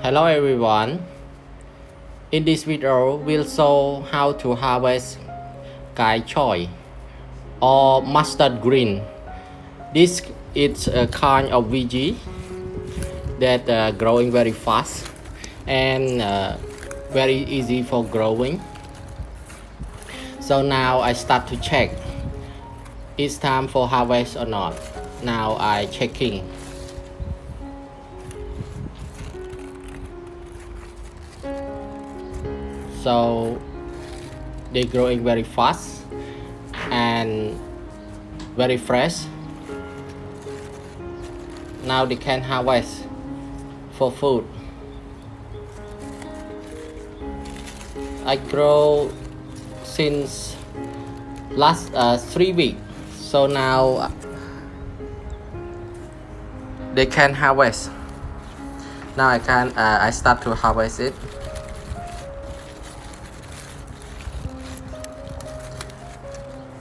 Hello everyone. In this video, we'll show how to harvest Gai Choi or mustard green. This is a kind of veggie that growing very fast and very easy for growing. So now I start to check it's time for harvest or not. Now I checking. So they're growing very fast and very fresh. Now they can harvest for food. I grow since last 3 weeks, so now they can harvest. Now I start to harvest it.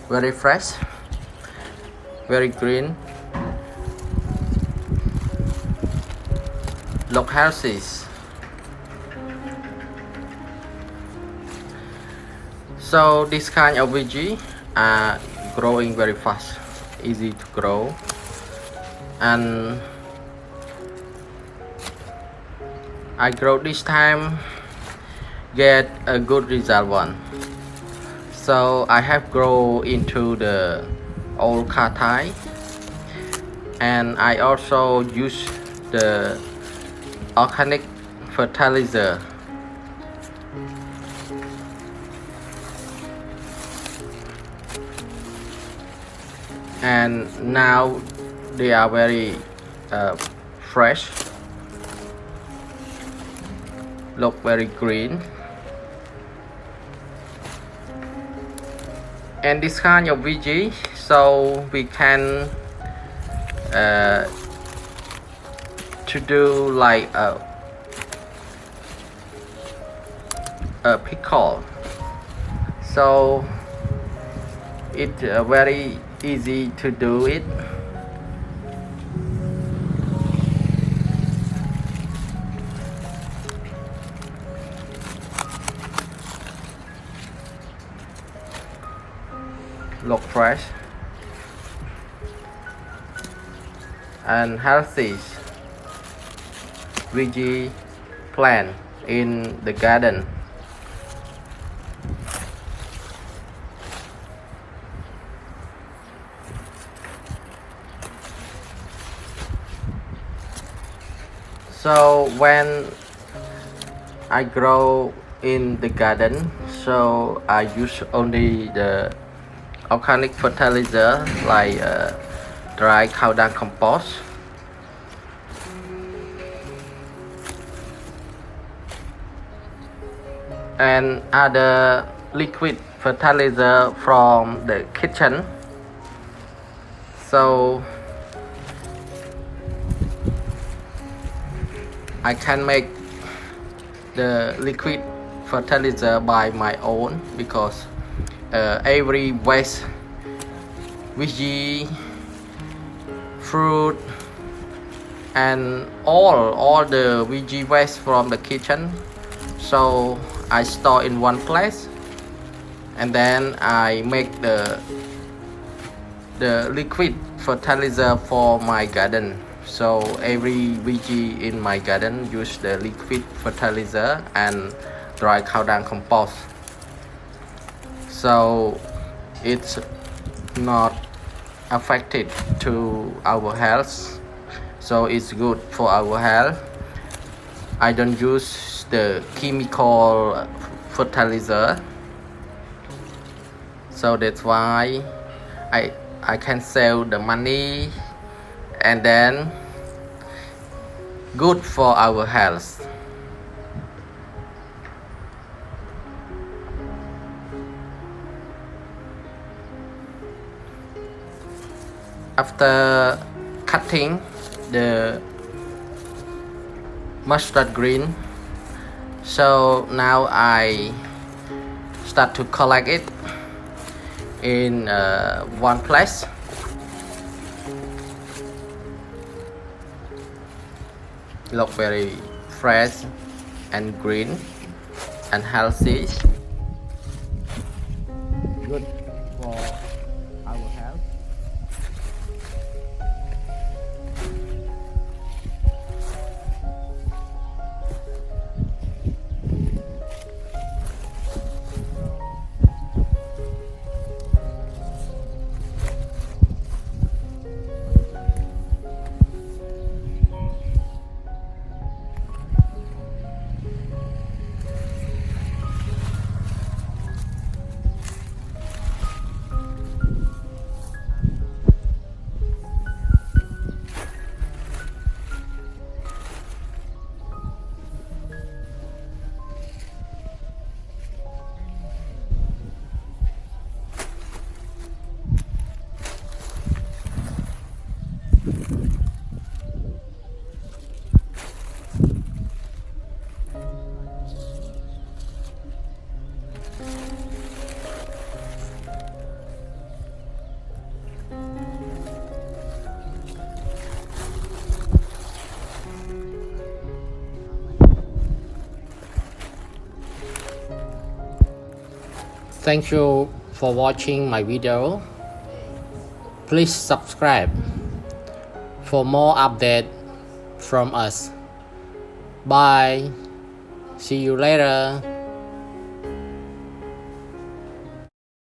Very fresh, very green, look healthy. So this kind of veggie are growing very fast, easy to grow, and I grow this time get a good result one. So I have grown into the old car tie, and I also use the organic fertilizer. And now they are very fresh, look very green. And this kind of veggie, so we can to do like a pickle. So it's very easy to do it. Look fresh and healthy veggie plant in the garden. So when I grow in the garden, so I use only the organic fertilizer like dry cow dung compost, and other liquid fertilizer from the kitchen. So I can make the liquid fertilizer by my own, because every waste veggie, fruit, and all the veggie waste from the kitchen, so I store in one place, and then I make the liquid fertilizer for my garden. So every veggie in my garden use the liquid fertilizer and dry cow dung compost. So it's not affected to our health, so it's good for our health. I don't use the chemical fertilizer, so that's why I can save the money, and then good for our health. After cutting the mustard green, so now I start to collect it in one place. Look very fresh and green and healthy. Good for our health. Thank you for watching my video. Please subscribe for more updates from us. Bye. See you later.